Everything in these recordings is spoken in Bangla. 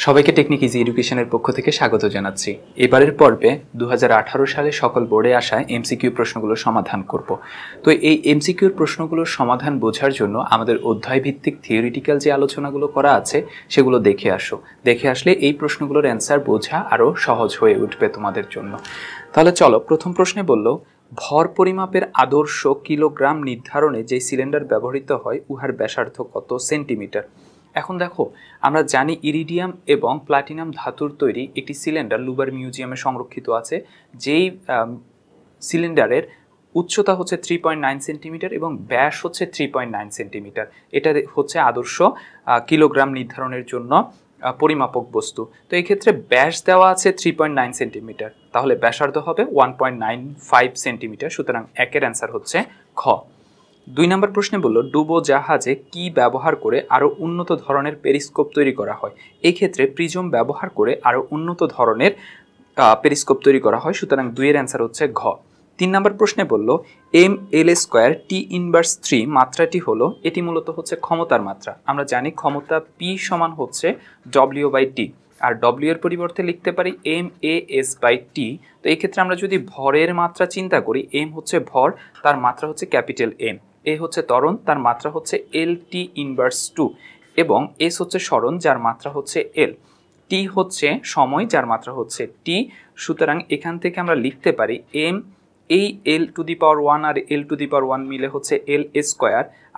সবাইকে টেকনিক ইজি এডুকেশনের পক্ষ থেকে স্বাগত জানাচ্ছি। এবারের পর্বে 2018 সালে সকল বোর্ডে আসা এমসিকিউ প্রশ্নগুলোর সমাধান করব। তো এই এমসিকিউর প্রশ্নগুলোর সমাধান বোঝার জন্য আমাদের অধ্যায়ভিত্তিক থিওরিটিক্যাল যে আলোচনাগুলো করা আছে সেগুলো দেখে আসো। দেখে আসলে এই প্রশ্নগুলোর অ্যান্সার বোঝা আরও সহজ হয়ে উঠবে তোমাদের জন্য। তাহলে চলো, প্রথম প্রশ্নে বলল ভর পরিমাপের আদর্শ কিলোগ্রাম নির্ধারণে যে সিলিন্ডার ব্যবহৃত হয় উহার ব্যাসার্ধ কত সেন্টিমিটার। এখন দেখো, আমরা জানি ইরিডিয়াম এবং প্লাটিনাম ধাতুর তৈরি একটি সিলিন্ডার লুবার মিউজিয়ামে সংরক্ষিত আছে, যেই সিলিন্ডারের উচ্চতা হচ্ছে 3.9 সেন্টিমিটার এবং ব্যাস হচ্ছে 3.9 সেন্টিমিটার। এটা হচ্ছে আদর্শ কিলোগ্রাম নির্ধারণের জন্য পরিমাপক বস্তু। তো এই ক্ষেত্রে ব্যাস দেওয়া আছে 3.9 সেন্টিমিটার, তাহলে ব্যাসার্ধ হবে 1.95 সেন্টিমিটার। সুতরাং একের অ্যান্সার হচ্ছে খ। 2 নম্বর প্রশ্নে বলল ডুবো জাহাজে কি ব্যবহার করে আরও উন্নত ধরনের পেরিস্কোপ তৈরি করা হয়। এই ক্ষেত্রে প্রিজম ব্যবহার করে আরও উন্নত ধরনের পেরিস্কোপ তৈরি করা হয়। সুতরাং 2 এর অ্যান্সার হচ্ছে ঘ। 3 নম্বর প্রশ্নে বলল ml² T ইনভার্স 3 মাত্রাটি হলো, এটি মূলত হচ্ছে ক্ষমতার মাত্রা। আমরা জানি ক্ষমতা P সমান হচ্ছে W/T, আর W এর পরিবর্তে লিখতে পারি MAS/T। তো এই ক্ষেত্রে আমরা যদি ভরের মাত্রা চিন্তা করি, m হচ্ছে ভর, তার মাত্রা হচ্ছে ক্যাপিটাল M, a হচ্ছে ত্বরণ, তার মাত্রা হচ্ছে LT ইনভার্স 2, এবং S হচ্ছে সরণ, যার মাত্রা হচ্ছে L, T হচ্ছে সময়, যার মাত্রা হচ্ছে T। সুতরাং এখান থেকে আমরা লিখতে পারি m, এই L⁻1 আর L⁻1 মিলে হচ্ছে L²,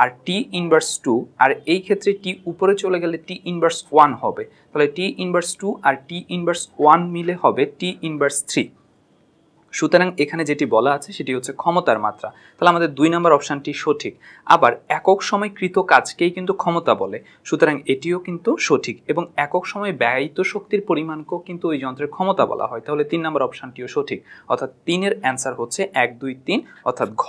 আর T ইনভার্স 2, আর এই ক্ষেত্রে T উপরে চলে গেলে T ইনভার্স 1 হবে, তাহলে T ইনভার্স 2 আর T ইনভার্স 1 মিলে হবে T ইনভার্স 3। সুতরাং এখানে যেটি বলা আছে সেটি হচ্ছে ক্ষমতার মাত্রা, তাহলে আমাদের 2 নম্বর অপশানটি সঠিক। আবার একক সময় কৃত কাজকেই কিন্তু ক্ষমতা বলে, সুতরাং এটিও কিন্তু সঠিক, এবং একক সময় ব্যয়িত শক্তির পরিমাণকেও কিন্তু ওই যন্ত্রের ক্ষমতা বলা হয়, তাহলে 3 নম্বর অপশানটিও সঠিক, অর্থাৎ 3 এর অ্যান্সার হচ্ছে 1, 2, 3, অর্থাৎ ঘ।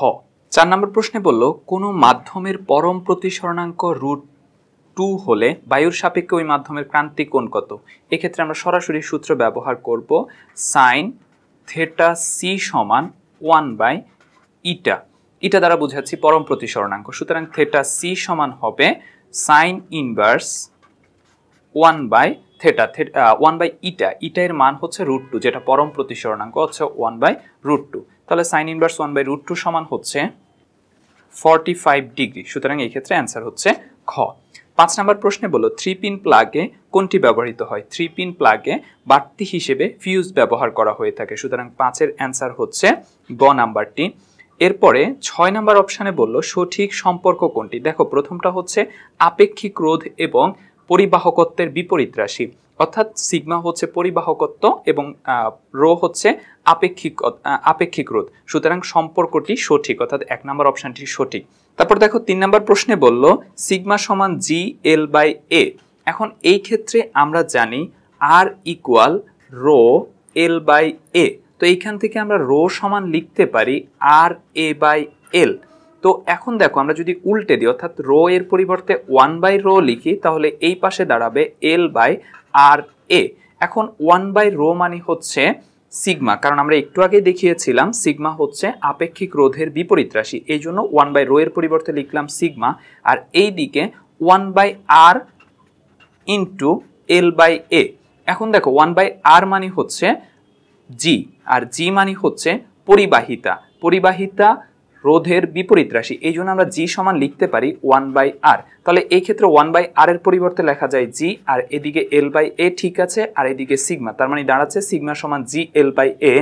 4 নম্বর প্রশ্নে বলল কোনো মাধ্যমের পরম প্রতিসরণাঙ্ক √2 হলে বায়ুর সাপেক্ষে ওই মাধ্যমের ক্রান্তিক কোণ কত। এক্ষেত্রে আমরা সরাসরি সূত্র ব্যবহার করব, সাইন থেটা সি সমান 1/η। ইটা দ্বারা বোঝাচ্ছি পরম প্রতিসরণাঙ্ক। সুতরাং থেটা সি সমান হবে সাইন ইনভার্স 1/θ, ইটা এর মান হচ্ছে √2, যেটা পরম প্রতিসরণাঙ্ক হচ্ছে 1/√2। তাহলে সাইন ইনভার্স 1/√2 সমান হচ্ছে 45 ডিগ্রি। সুতরাং এই ক্ষেত্রে অ্যান্সার হচ্ছে খ। 5 নম্বর প্রশ্নে বলল 3-পিন প্লাগে কোনটি ব্যবহৃত হয়। 3-পিন প্লাগে বাড়তি হিসেবে ফিউজ ব্যবহার করা হয়ে থাকে। সুতরাং 5 এর অ্যান্সার হচ্ছে গ নাম্বারটি। এরপরে 6 নম্বর অপশানে বলল সঠিক সম্পর্ক কোনটি। দেখো, প্রথমটা হচ্ছে আপেক্ষিক রোধ এবং পরিবাহকত্বের বিপরীত রাশি, অর্থাৎ সিগমা হচ্ছে পরিবাহকত্ব এবং রো হচ্ছে আপেক্ষিক রোধ। সুতরাং সম্পর্কটি সঠিক, অর্থাৎ 1 নম্বর অপশানটি সঠিক। তারপর দেখো 3 নম্বর প্রশ্নে বলল সিগমা সমান GL/A। এখন এই ক্ষেত্রে আমরা জানি R ইকুয়াল রো L/A, তো এইখান থেকে আমরা রো সমান লিখতে পারি RA/L। তো এখন দেখো, আমরা যদি উল্টে দিই, অর্থাৎ রো এর পরিবর্তে 1/ρ লিখি, তাহলে এই পাশে দাঁড়াবে L/RA। এখন 1/ρ মানে হচ্ছে সিগমা, কারণ আমরা একটু আগে দেখিয়েছিলাম সিগমা হচ্ছে আপেক্ষিক রোধের বিপরীত রাশি, এই জন্য 1/ρ এর পরিবর্তে লিখলাম সিগমা, আর এই দিকে 1/R ইন্টু L/A। এখন দেখো 1/R মানে হচ্ছে জি, আর জি মানে হচ্ছে পরিবাহিতা রোধের বিপরীত রাশি, এই জন্য আমরা জি সমান লিখতে পারি 1/R। তাহলে এই ক্ষেত্রে 1/R এর পরিবর্তে লেখা যায় জি, আর এদিকে L/A ঠিক আছে, আর এদিকে সিগমা, তার মানে দাঁড়াচ্ছে সিগমা সমান GL/A,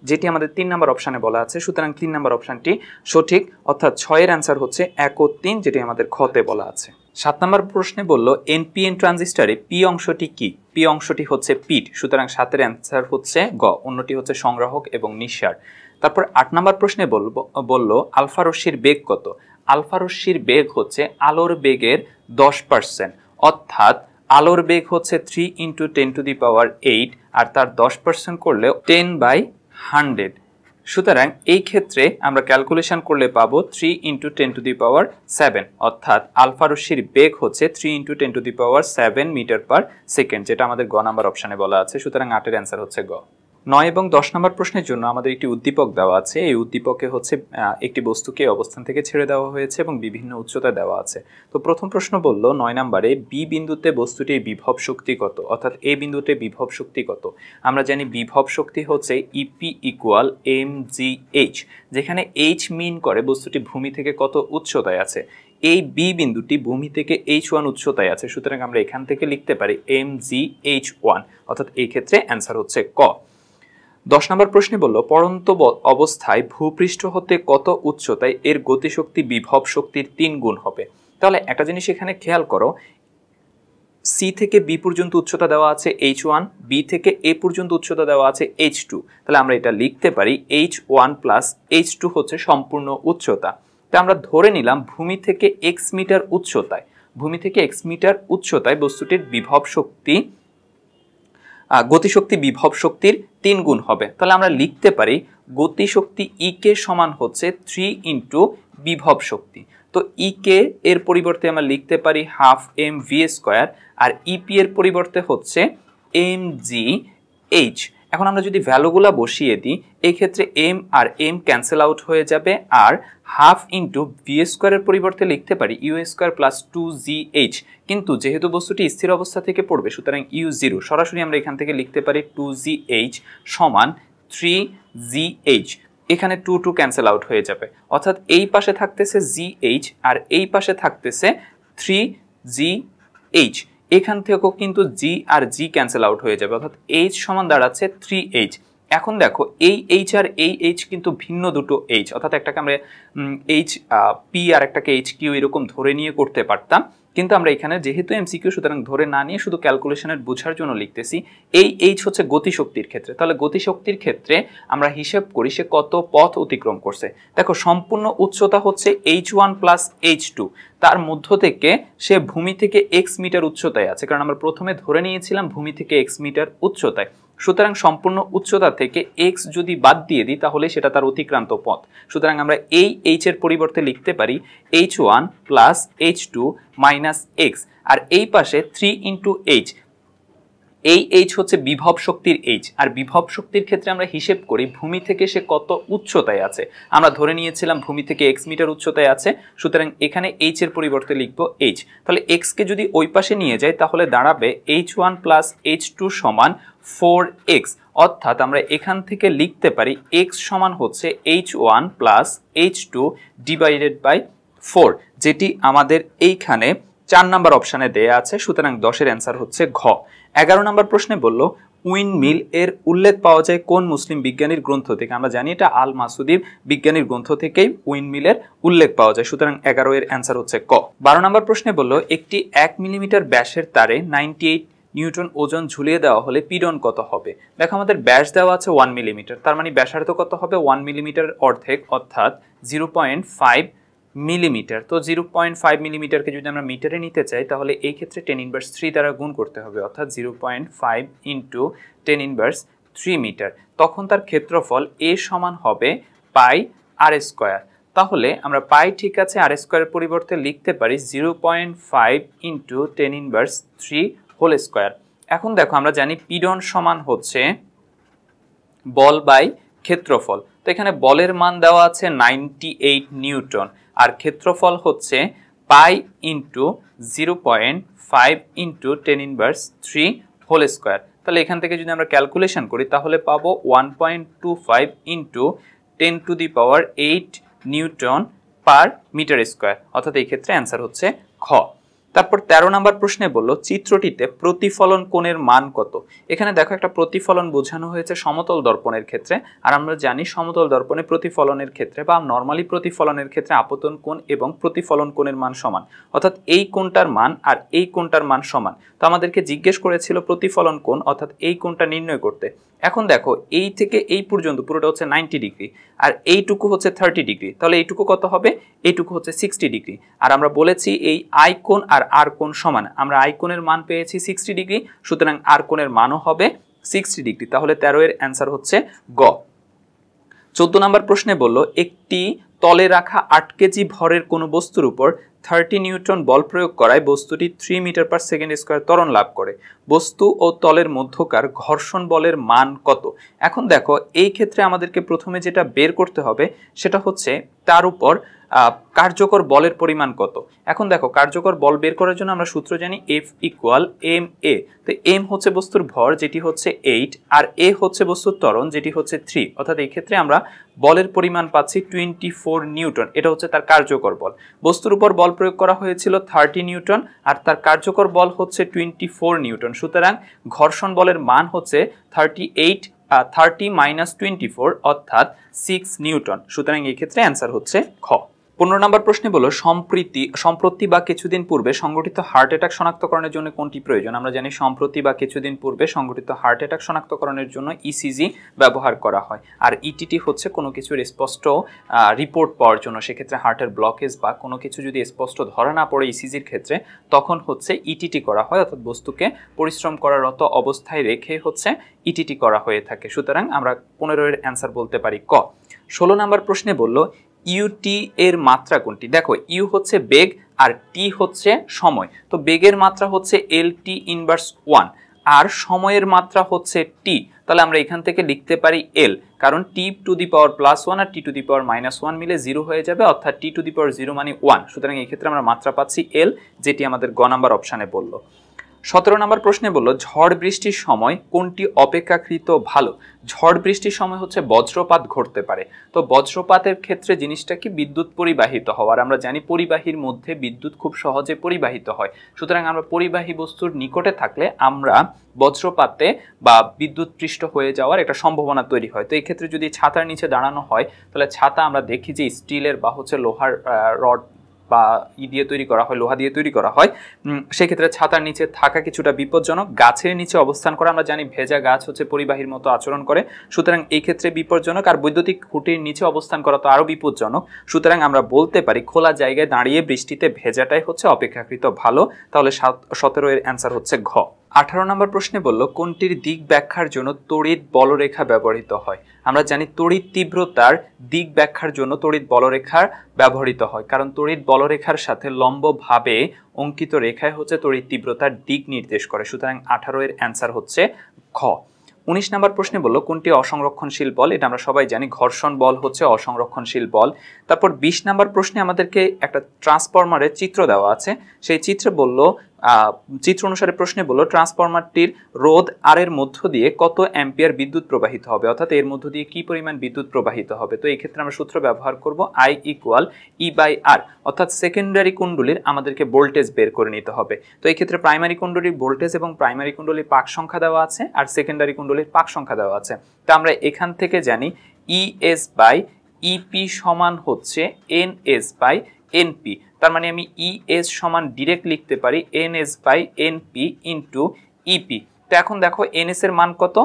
যেটি আমাদের 3 নম্বর অপশানে বলা আছে। সুতরাং 3 নম্বর অপশানটি সঠিক, অর্থাৎ 6 এর অ্যান্সার হচ্ছে 1 ও 3, যেটি আমাদের খতে বলা আছে। 7 নম্বর প্রশ্নে বলল NPN ট্রানজিস্টরে পি অংশটি কি। পি অংশটি হচ্ছে পিট, সুতরাং 7 এর অ্যান্সার হচ্ছে গ, অন্যটি হচ্ছে সংগ্রাহক এবং নিঃসার। তারপর 8 নম্বর প্রশ্নে বলল আলফা রশ্মির বেগ কত। আলফা রশ্মির বেগ হচ্ছে আলোর বেগের 10%, অর্থাৎ আলোর বেগ হচ্ছে 3 × 10⁸, আর তার 10% করলে 10/100। সুতরাং এই ক্ষেত্রে আমরা ক্যালকুলেশন করলে পাবো 3 × 10⁷, অর্থাৎ আলফা রশ্মির বেগ হচ্ছে 3 × 10⁷ মিটার পার সেকেন্ড, যেটা আমাদের গ নাম্বার অপশানে বলা আছে। সুতরাং 8 এর অ্যান্সার হচ্ছে গ। 9 এবং 10 নম্বর প্রশ্নের জন্য আমাদের একটি উদ্দীপক দেওয়া আছে। এই উদ্দীপকে হচ্ছে একটি বস্তুকে অবস্থান থেকে ছেড়ে দেওয়া হয়েছে এবং বিভিন্ন উচ্চতা দেওয়া আছে। তো প্রথম প্রশ্ন বলল 9 নম্বরে বি বিন্দুতে বস্তুটির বিভব শক্তি কত, অর্থাৎ এ বিন্দুতে বিভব শক্তি কত। আমরা জানি বিভব শক্তি হচ্ছে ইপি ইকুয়াল mgh, যেখানে h মিন করে বস্তুটি ভূমি থেকে কত উচ্চতায় আছে। এই বি বিন্দুটি ভূমি থেকে h1 উচ্চতায় আছে, সুতরাং আমরা এখান থেকে লিখতে পারি mgh1, অর্থাৎ এই ক্ষেত্রে অ্যান্সার হচ্ছে ক। 10 নম্বর প্রশ্নে বলল পড়ন্ত অবস্থায় ভূপৃষ্ঠ হতে কত উচ্চতায় এর গতিশক্তি বিভব শক্তির 3 গুণ হবে। তাহলে একটা জিনিস এখানে খেয়াল করো, সি থেকে বি পর্যন্ত উচ্চতা দেওয়া আছে h1, বি থেকে এ পর্যন্ত উচ্চতা দেওয়া আছে h2। তাহলে আমরা এটা লিখতে পারি h1 প্লাস h2 হচ্ছে সম্পূর্ণ উচ্চতা। তা আমরা ধরে নিলাম ভূমি থেকে x মিটার উচ্চতায়, ভূমি থেকে x মিটার উচ্চতায় বস্তুটির বিভব শক্তি গতিশক্তি বিভব শক্তির 3 গুণ হবে। তাহলে আমরা লিখতে পারি গতিশক্তি ই কে সমান হচ্ছে 3 ইন্টু বিভব শক্তি। তো ই কে এর পরিবর্তে আমরা লিখতে পারি হাফ এম ভি স্কোয়ার, আর ইপি এর পরিবর্তে হচ্ছে এম জি এইচ। এখন আমরা যদি ভ্যালুগুলা বসিয়ে দিই, এই ক্ষেত্রে M R M cancel out হয়ে যাবে, আর হাফ ইন্টু ভি স্কোয়ারের পরিবর্তে লিখতে পারি ইউ স্কোয়ার প্লাস 2gh। কিন্তু যেহেতু বস্তুটি স্থির অবস্থা থেকে পড়বে, সুতরাং ইউ জিরো, সরাসরি আমরা এখান থেকে লিখতে পারি 2gh সমান 3gh। এখানে 2 2 ক্যান্সেল আউট হয়ে যাবে, অর্থাৎ এই পাশে থাকতেছে gh আর এই পাশে থাকতেছে 3gh। এখান থেকেও কিন্তু g আর g ক্যান্সেল আউট হয়ে যাবে, অর্থাৎ h সমান দাঁড়াচ্ছে 3h। এখন দেখো এই h আর এই h কিন্তু ভিন্ন দুটো h, অর্থাৎ একটাকে আমরা h p আর একটাকে h q এরকম ধরে নিয়ে করতে পারতাম, কিন্তু আমরা এখানে যেহেতু এমসিকিউ সুতরাং ধরে না নিয়ে শুধু ক্যালকুলেশনের বোঝার জন্য লিখতেছি। এই h হচ্ছে গতিশক্তির ক্ষেত্রে, তাহলে গতিশক্তির ক্ষেত্রে আমরা হিসেব করি সে কত পথ অতিক্রম করছে। দেখো সম্পূর্ণ উচ্চতা হচ্ছে h1 প্লাস h2, তার মধ্য থেকে সে ভূমি থেকে x মিটার উচ্চতায় আছে, কারণ আমরা প্রথমে ধরে নিয়েছিলাম ভূমি থেকে x মিটার উচ্চতায়। সুতরাং সম্পূর্ণ উচ্চতা থেকে x যদি বাদ দিয়ে দিই তাহলে সেটা তার অতিক্রান্ত পথ। সুতরাং আমরা এই h এর পরিবর্তে লিখতে পারি h1 plus h2 minus x, আর এই পাশে 3 ইন্টু h। এই h হচ্ছে বিভব শক্তির h, আর বিভব শক্তির ক্ষেত্রে আমরা হিসেব করি ভূমি থেকে সে কত উচ্চতায় আছে। আমরা ধরে নিয়েছিলাম ভূমি থেকে x মিটার উচ্চতায় আছে, সুতরাং এখানে h এর পরিবর্তে লিখব h। তাহলে x কে যদি ওই পাশে নিয়ে যাই তাহলে দাঁড়াবে h1 প্লাস h2 সমান 4x, অর্থাৎ আমরা এখান থেকে লিখতে পারি x সমান হচ্ছে h1 plus h2 divided by 4, যেটি আমাদের এইখানে 4 নাম্বার অপশানে দেয়া আছে। সুতরাং 10 এর অ্যান্সার হচ্ছে ঘ। 11 নম্বর প্রশ্নে বলল উইন্ডমিল এর উল্লেখ পাওয়া যায় কোন মুসলিম বিজ্ঞানীর গ্রন্থ থেকে। আমরা জানি এটা আল মাসুদির বিজ্ঞানীর গ্রন্থ থেকেই উইন্ডমিলের উল্লেখ পাওয়া যায়, সুতরাং 11 এর অ্যান্সার হচ্ছে ক। 12 নম্বর প্রশ্নে বলল একটি 1 মিলিমিটার ব্যাসের তারে 98 নিউটন ওজন ঝুলিয়ে দেওয়া হলে পীড়ন কত হবে। দেখো আমাদের ব্যাস দেওয়া আছে 1 মিলিমিটার, তার মানে ব্যাসার্ধ কত হবে 1 মিলিমিটার অর্ধেক, অর্থাৎ 0.5 মিলিমিটার। তো 0.5 মিলিমিটারকে যদি আমরা মিটারে নিতে চাই তাহলে এই ক্ষেত্রে 10⁻³ দ্বারা গুণ করতে হবে, অর্থাৎ 0.5 ইন্টু 10⁻³ মিটার। তখন তার ক্ষেত্রফল a সমান হবে পাই আর স্কোয়ার। তাহলে আমরা পাই ঠিক আছে, আর স্কোয়ারের পরিবর্তে লিখতে পারি 0.5 ইন্টু 10⁻³ হোল স্কোয়ার। এখন দেখো আমরা জানি পীড়ন সমান হচ্ছে বল বাই ক্ষেত্রফল। তো এখানে বলের মান দেওয়া আছে 98 নিউটন, আর ক্ষেত্রফল হচ্ছে pi into 0.5 into 10⁻³ whole square. তাহলে এখান থেকে যদি আমরা ক্যালকুলেশন করি তাহলে পাবো 1.25 into 10⁸ newton per metre square, অর্থাৎ এই ক্ষেত্রে অ্যান্সার হচ্ছে খ। তারপর 13 নম্বর প্রশ্নে বলল চিত্রটিতে প্রতিফলন কোণের মান কত। এখানে দেখো একটা প্রতিফলন বোঝানো হয়েছে সমতল দর্পণের ক্ষেত্রে, আর আমরা জানি সমতল দর্পণে প্রতিফলনের ক্ষেত্রে বা নরমালি প্রতিফলনের ক্ষেত্রে আপতন কোণ এবং প্রতিফলন কোণের মান সমান, অর্থাৎ এই কোণটার মান আর এই কোণটার মান সমান। তো আমাদেরকে জিজ্ঞেস করেছিল প্রতিফলন কোণ, অর্থাৎ এই কোণটা নির্ণয় করতে। এখন দেখো এই থেকে এই পর্যন্ত পুরোটা হচ্ছে 90 ডিগ্রি, আর এইটুকু হচ্ছে 30 ডিগ্রি, তাহলে এইটুকু কত হবে, এইটুকু হচ্ছে 60 ডিগ্রি। আর আমরা বলেছি এই আই কোণ আর আর কোণ সমান, আমরা আই কোণের মান পেয়েছি 60 ডিগ্রি, সুতরাং আর কোণের মানও হবে 60 ডিগ্রি। তাহলে 13 এর অ্যান্সার হচ্ছে গ। 14 নম্বর প্রশ্নে বলল একটি তলে রাখা 8 কেজি ভরের কোনো বস্তুর উপর 30 নিউটন বল প্রয়োগ করায় বস্তুটি 3 মিটার পার সেকেন্ড স্কয়ার ত্বরণ লাভ করে। বস্তু ও তলের মধ্যকার ঘর্ষণ বলের মান কত? এখন দেখো এই ক্ষেত্রে আমাদেরকে প্রথমে যেটা বের করতে হবে সেটা হচ্ছে তার উপর কার্যকর বলের পরিমাণ কত। এখন দেখো কার্যকর বল বের করার জন্য আমরা সূত্র জানি F ইকুয়াল ma। তো m হচ্ছে বস্তুর ভর যেটি হচ্ছে 8 আর a হচ্ছে বস্তুর ত্বরণ যেটি হচ্ছে 3, অর্থাৎ এই ক্ষেত্রে আমরা বলের পরিমাণ পাচ্ছি 24 নিউটন। এটা হচ্ছে তার কার্যকর বল। বস্তুর উপর বল প্রয়োগ করা হয়েছিল 30 নিউটন আর তার কার্যকর বল হচ্ছে 24 নিউটন। সুতরাং ঘর্ষণ বলের মান হচ্ছে 30 মাইনাস 24 অর্থাৎ 6 নিউটন। সুতরাং এই ক্ষেত্রে অ্যান্সার হচ্ছে খ। 15 নম্বর প্রশ্নে বলো সম্প্রতি বা কিছুদিন পূর্বে সংঘটিত হার্ট অ্যাটাক শনাক্তকরণের জন্য কোনটি প্রয়োজন? আমরা জানি সম্প্রতি বা কিছুদিন পূর্বে সংঘটিত হার্ট অ্যাটাক শনাক্তকরণের জন্য ইসিজি ব্যবহার করা হয় আর ইটিটি হচ্ছে কোনো কিছুর স্পষ্ট রিপোর্ট পাওয়ার জন্য। সেক্ষেত্রে হার্টের ব্লকেজ বা কোনো কিছু যদি স্পষ্ট ধরা না পড়ে ইসিজির ক্ষেত্রে তখন হচ্ছে ইটিটি করা হয়, অর্থাৎ বস্তুকে পরিশ্রম করারত অবস্থায় রেখে হচ্ছে ইটিটি করা হয়ে থাকে। সুতরাং আমরা 15 এর অ্যান্সার বলতে পারি ক। 16 নম্বর প্রশ্নে বললো ইউটি এর মাত্রা কোনটি? দেখো ইউ হচ্ছে বেগ আর টি হচ্ছে সময়। তো বেগের মাত্রা হচ্ছে LT ইনভার্স 1 আর সময়ের মাত্রা হচ্ছে টি। তাহলে আমরা এখান থেকে লিখতে পারি L, কারণ t টু দি পাওয়ার +1 আর t টু দি পাওয়ার -1 মিলে 0 হয়ে যাবে, অর্থাৎ t টু দি পাওয়ার 0 মানে 1। সুতরাং এই ক্ষেত্রে আমরা মাত্রা পাচ্ছি L, যেটি আমাদের গ নাম্বার অপশানে বলল। 17 নম্বর প্রশ্নে বললো ঝড় বৃষ্টির সময় কোনটি অপেক্ষাকৃত ভালো? ঝড় বৃষ্টির সময় হচ্ছে বজ্রপাত ঘটতে পারে। তো বজ্রপাতের ক্ষেত্রে জিনিসটা কি বিদ্যুৎ পরিবাহিত হওয়ার, আমরা জানি পরিবাহীর মধ্যে বিদ্যুৎ খুব সহজে পরিবাহিত হয়। সুতরাং আমরা পরিবাহী বস্তুর নিকটে থাকলে আমরা বজ্রপাতে বা বিদ্যুৎ পৃষ্ঠ হয়ে যাওয়ার একটা সম্ভাবনা তৈরি হয়। তো এই ক্ষেত্রে যদি ছাতার নিচে দাঁড়ানো হয় তাহলে ছাতা আমরা দেখি যে স্টিলের বা হচ্ছে লোহার রড বা দিয়ে তৈরি করা হয়, লোহা দিয়ে তৈরি করা হয়। সেক্ষেত্রে ছাতার নিচে থাকা কিছুটা বিপজ্জনক। গাছের নিচে অবস্থান করা, আমরা জানি ভেজা গাছ হচ্ছে পরিবাহীর মতো আচরণ করে, সুতরাং এই ক্ষেত্রে বিপজ্জনক। আর বৈদ্যুতিক খুঁটির নিচে অবস্থান করা তো আরও বিপজ্জনক। সুতরাং আমরা বলতে পারি খোলা জায়গায় দাঁড়িয়ে বৃষ্টিতে ভেজাটাই হচ্ছে অপেক্ষাকৃত ভালো। তাহলে 17 এর অ্যান্সার হচ্ছে ঘ। 18 নম্বর প্রশ্নে বলল কোনটির দিক ব্যাখ্যার জন্য তড়িৎ বলরেখা ব্যবহৃত হয়? আমরা জানি তড়িৎ তীব্রতার দিক ব্যাখ্যার জন্য তড়িৎ বলরেখার ব্যবহৃত হয়, কারণ তড়িৎ বলরেখার সাথে লম্বভাবে অঙ্কিত রেখায় হচ্ছে তড়িৎ তীব্রতার দিক নির্দেশ করে। সুতরাং 18 এর অ্যান্সার হচ্ছে খ। 19 নম্বর প্রশ্নে বললো কোনটি অসংরক্ষণশীল বল? এটা আমরা সবাই জানি ঘর্ষণ বল হচ্ছে অসংরক্ষণশীল বল। তারপর 20 নম্বর প্রশ্নে আমাদেরকে একটা ট্রান্সফরমারের চিত্র দেওয়া আছে। সেই চিত্রে বললো চিত্র অনুসারে প্রশ্নে বললো ট্রান্সফরমারটির রোধ আর এর মধ্য দিয়ে কত অ্যাম্পিয়ার বিদ্যুৎ প্রবাহিত হবে, অর্থাৎ এর মধ্য দিয়ে কি পরিমাণ বিদ্যুৎ প্রবাহিত হবে। তো এই ক্ষেত্রে আমরা সূত্র ব্যবহার করব I ইকুয়াল E/R, অর্থাৎ সেকেন্ডারি কুণ্ডলীর আমাদেরকে ভোল্টেজ বের করে নিতে হবে। তো এই ক্ষেত্রে প্রাইমারি কুণ্ডলীর ভোল্টেজ এবং প্রাইমারি কুণ্ডলীর পাক সংখ্যা দেওয়া আছে আর সেকেন্ডারি কুণ্ডলীর পাক সংখ্যা দেওয়া আছে। তো আমরা এখান থেকে জানি ES/EP সমান হচ্ছে NS/NP। তার মানে আমি ES সমান ডিরেক্ট লিখতে পারি NS/NP ইন্টু EP। তো এখন দেখো NS এর মান কত?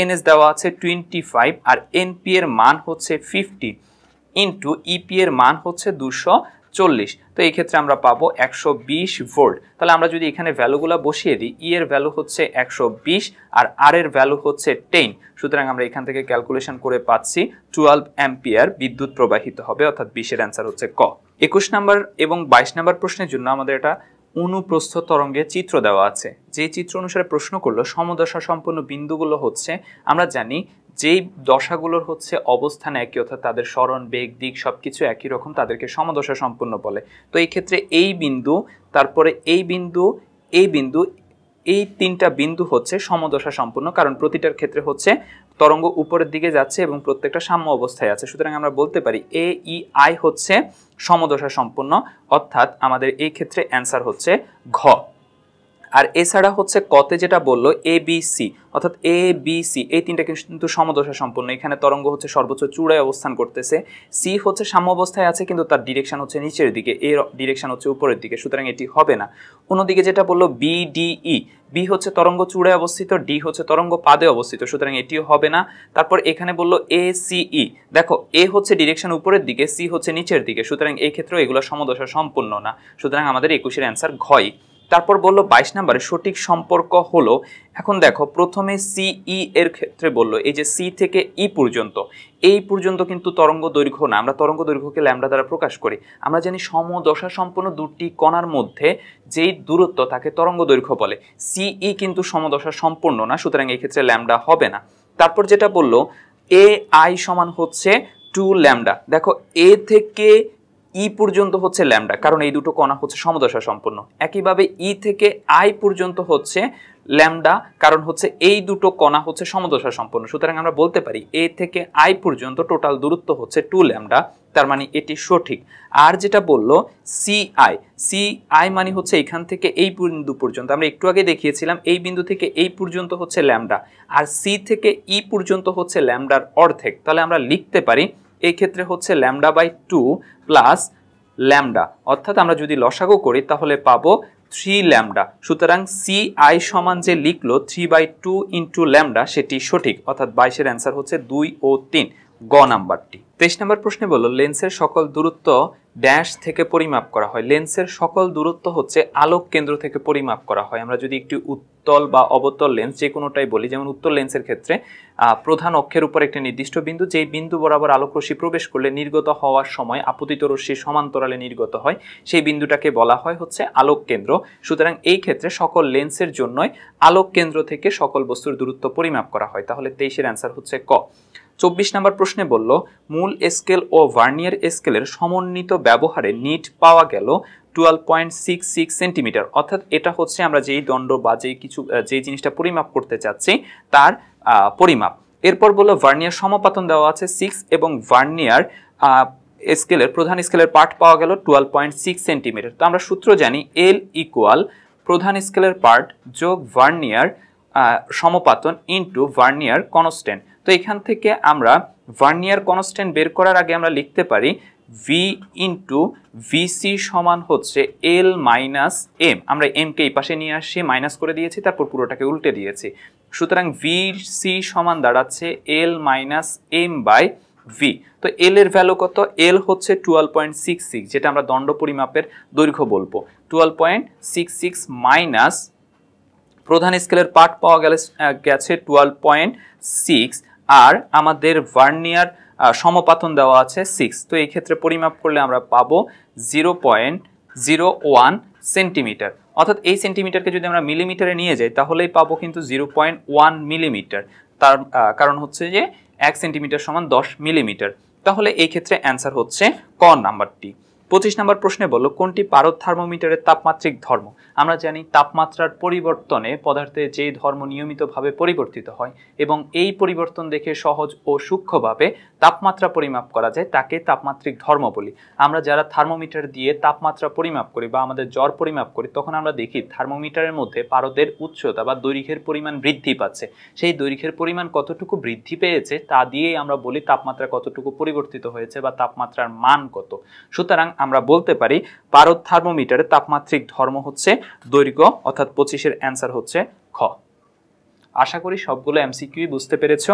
NS দেওয়া আছে 25 আর NP এর মান হচ্ছে 50 ইন্টু EP এর মান হচ্ছে 240। তো এই ক্ষেত্রে আমরা পাবো 120 ভোল্ট। তাহলে আমরা যদি এখানে ভ্যালুগুলো বসিয়ে দিই, E এর ভ্যালু হচ্ছে 120 আর R এর ভ্যালু হচ্ছে 10। সুতরাং আমরা এখান থেকে ক্যালকুলেশন করে পাচ্ছি 12 অ্যাম্পিয়ার বিদ্যুৎ প্রবাহিত হবে, অর্থাৎ 20 এর অ্যান্সার হচ্ছে ক। 21 নম্বর এবং 22 নম্বর প্রশ্নের জন্য আমাদের এটা অনুপ্রস্থ তরঙ্গের চিত্র দেওয়া আছে। যে চিত্র অনুসারে প্রশ্ন করলো সমদশা সম্পন্ন বিন্দুগুলো হচ্ছে, আমরা জানি যেই দশাগুলোর হচ্ছে অবস্থান একই, অর্থাৎ তাদের সরণ বেগ দিক সবকিছু একই রকম, তাদেরকে সমদশা সম্পন্ন বলে। তো এই ক্ষেত্রে এই বিন্দু, তারপরে এই বিন্দু, এই বিন্দু, এই তিনটা বিন্দু হচ্ছে সমদশা সম্পন্ন, কারণ প্রতিটার ক্ষেত্রে হচ্ছে তরঙ্গ উপরের দিকে যাচ্ছে এবং প্রত্যেকটা সাম্য অবস্থায় আছে। সুতরাং আমরা বলতে পারি AEI হচ্ছে সমদশা সম্পন্ন, অর্থাৎ আমাদের এই ক্ষেত্রে অ্যান্সার হচ্ছে ঘ। আর এছাড়া হচ্ছে কতে যেটা বললো ABC, অর্থাৎ ABC এই তিনটা কিন্তু সমদশা সম্পন্ন। এখানে তরঙ্গ হচ্ছে সর্বোচ্চ চূড়ায় অবস্থান করতেছে। C হচ্ছে সাম্য অবস্থায় আছে কিন্তু তার ডিরেকশন হচ্ছে নিচের দিকে, এর ডিরেকশন হচ্ছে উপরের দিকে, সুতরাং এটি হবে না। অন্যদিকে যেটা বললো BDE, B হচ্ছে তরঙ্গ চূড়ায় অবস্থিত, D হচ্ছে তরঙ্গ পাদে অবস্থিত, সুতরাং এটিও হবে না। তারপর এখানে বললো ACE, দেখো A হচ্ছে ডিরেকশন উপরের দিকে, C হচ্ছে নিচের দিকে, সুতরাং এই ক্ষেত্রেও এগুলো সমদশা সম্পন্ন না। সুতরাং আমাদের 21 এর অ্যান্সার ঘই। তারপর বললো 22 নম্বরে সঠিক সম্পর্ক হলো, এখন দেখো প্রথমে সিই এর ক্ষেত্রে বললো এই যে সি থেকে ই পর্যন্ত, এই পর্যন্ত কিন্তু তরঙ্গ দৈর্ঘ্য না, আমরা তরঙ্গ দৈর্ঘ্যকে ল্যামডা দ্বারা প্রকাশ করি। আমরা জানি সমদশা সম্পন্ন দুটি কণার মধ্যে যেই দূরত্ব তাকে তরঙ্গ দৈর্ঘ্য বলে। সিই কিন্তু সমদশা সম্পন্ন না, সুতরাং এই ক্ষেত্রে ল্যামডা হবে না। তারপর যেটা বললো এ আই সমান হচ্ছে 2 ল্যামডা, দেখো এ থেকে ই পর্যন্ত হচ্ছে ল্যামডা, কারণ এই দুটো কণা হচ্ছে সমদশা সম্পন্ন। একইভাবে ই থেকে আই পর্যন্ত হচ্ছে ল্যামডা, কারণ হচ্ছে এই দুটো কণা হচ্ছে সমদশা সম্পন্ন। সুতরাং আমরা বলতে পারি এ থেকে আই পর্যন্ত টোটাল দূরত্ব হচ্ছে 2 ল্যামডা, তার মানে এটি সঠিক। আর যেটা বললো সিআই মানে হচ্ছে এখান থেকে এই বিন্দু পর্যন্ত, আমরা একটু আগে দেখিয়েছিলাম এই বিন্দু থেকে এই পর্যন্ত হচ্ছে ল্যামডা, আর সি থেকে ই পর্যন্ত হচ্ছে ল্যামডার অর্ধেক। তাহলে আমরা লিখতে পারি এই ক্ষেত্রে হচ্ছে ল্যামডা বাই 2 প্লাস ল্যামডা, অর্থাৎ আমরা যদি লসাগু করি তাহলে পাবো 3 ল্যামডা। সুতরাং সিআই সমান যে লিখলো 3/2 ইন্টু ল্যামডা সেটি সঠিক, অর্থাৎ 22-এর অ্যান্সার হচ্ছে 2 ও 3, গ নাম্বারটি। 23 নম্বর প্রশ্নে বললো লেন্সের সকল দূরত্ব ড্যাশ থেকে পরিমাপ করা হয়। লেন্সের সকল দূরত্ব হচ্ছে আলোক কেন্দ্র থেকে পরিমাপ করা হয়। আমরা যদি একটি উত্তল বা অবতল লেন্স যে কোনোটাই বলি, যেমন উত্তল লেন্সের ক্ষেত্রে প্রধান অক্ষের উপর একটি নির্দিষ্ট বিন্দু, যেই বিন্দু বরাবর আলোক রশ্মি প্রবেশ করলে নির্গত হওয়ার সময় আপতিত রশ্মি সমান্তরালে নির্গত হয়, সেই বিন্দুটাকে বলা হয় হচ্ছে আলোক কেন্দ্র। সুতরাং এই ক্ষেত্রে সকল লেন্সের জন্যই আলোক কেন্দ্র থেকে সকল বস্তুর দূরত্ব পরিমাপ করা হয়। তাহলে 23-এর অ্যান্সার হচ্ছে ক। 24 নম্বর প্রশ্নে বলল মূল স্কেল ও ভার্নিয়ার স্কেলের সমন্বিত ব্যবহারে নিট পাওয়া গেল 12.66 সেন্টিমিটার, অর্থাৎ এটা হচ্ছে আমরা যেই দণ্ড বা যেই জিনিসটা পরিমাপ করতে চাচ্ছি তার পরিমাপ। এরপর বললো ভার্নিয়ার সমপাতন দেওয়া আছে 6 এবং ভার্নিয়ার স্কেলের প্রধান স্কেলের পার্ট পাওয়া গেল 12.6 সেন্টিমিটার। তো আমরা সূত্র জানি এল ইকুয়াল প্রধান স্কেলের পার্ট যোগ ভার্নিয়ার সমপাতন ইন্টু ভার্নিয়ার কনস্ট্যান্ট। তো এখান থেকে আমরা ভার্নিয়ার কনস্ট্যান্ট বের করার আগে আমরা লিখতে পারি ভি ইন্টু ভিসি সমান হচ্ছে এল মাইনাস এম। আমরা এম কে এই পাশে নিয়ে আসি, মাইনাস করে দিয়েছি, তারপর পুরোটাকে উল্টে দিয়েছি। সুতরাং ভিসি সমান দাঁড়াচ্ছে L minus M by V. তো এল এর ভ্যালু কত? এল হচ্ছে 12.66, যেটা আমরা দণ্ড পরিমাপের দৈর্ঘ্য বলবো। 12.66 মাইনাস প্রধান স্কেলের পার্ট পাওয়া গেছে 12.6, আর আমাদের ভার্নিয়ার সমপাতন দেওয়া আছে 6। তো এই ক্ষেত্রে পরিমাপ করলে আমরা পাবো 0.01 সেন্টিমিটার, অর্থাৎ এই সেন্টিমিটারকে যদি আমরা মিলিমিটারে নিয়ে যাই তাহলেই পাবো কিন্তু 0.1 মিলিমিটার। তার কারণ হচ্ছে যে 1 সেন্টিমিটার সমান 10 মিলিমিটার। তাহলে এই ক্ষেত্রে অ্যান্সার হচ্ছে ক নাম্বারটি। 25 নম্বর প্রশ্নে বলল কোনটি পারদ থার্মোমিটারের তাপমাত্রিক ধর্ম। আমরা জানি তাপমাত্রার পরিবর্তনে পদার্থে যে ধর্ম নিয়মিতভাবে পরিবর্তিত হয় এবং এই পরিবর্তন দেখে সহজ ও সূক্ষ্মভাবে তাপমাত্রা পরিমাপ করা যায় তাকে তাপমাত্রিক ধর্ম বলি। আমরা যারা থার্মোমিটার দিয়ে তাপমাত্রা পরিমাপ করি বা আমাদের জ্বর পরিমাপ করি তখন আমরা দেখি থার্মোমিটারের মধ্যে পারদের উচ্চতা বা দৈর্ঘ্যের পরিমাণ বৃদ্ধি পাচ্ছে। সেই দৈর্ঘ্যের পরিমাণ কতটুকু বৃদ্ধি পেয়েছে তা দিয়েই আমরা বলি তাপমাত্রা কতটুকু পরিবর্তিত হয়েছে বা তাপমাত্রার মান কত। সুতরাং আমরা বলতে পারি পারদ থার্মোমিটারের তাপমাত্রিক ধর্ম হচ্ছে দৈর্ঘ্য, অর্থাৎ 25-এর অ্যান্সার হচ্ছে খ। আশা করি সবগুলো এমসিকিউ বুঝতে পেরেছো।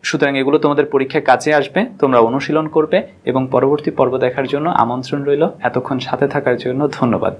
সুতরাং এগুলো তোমাদের পরীক্ষায় কাজে আসবে, তোমরা অনুশীলন করবে এবং পরবর্তী পর্ব দেখার জন্য আমন্ত্রণ রইল। এতক্ষণ সাথে থাকার জন্য ধন্যবাদ।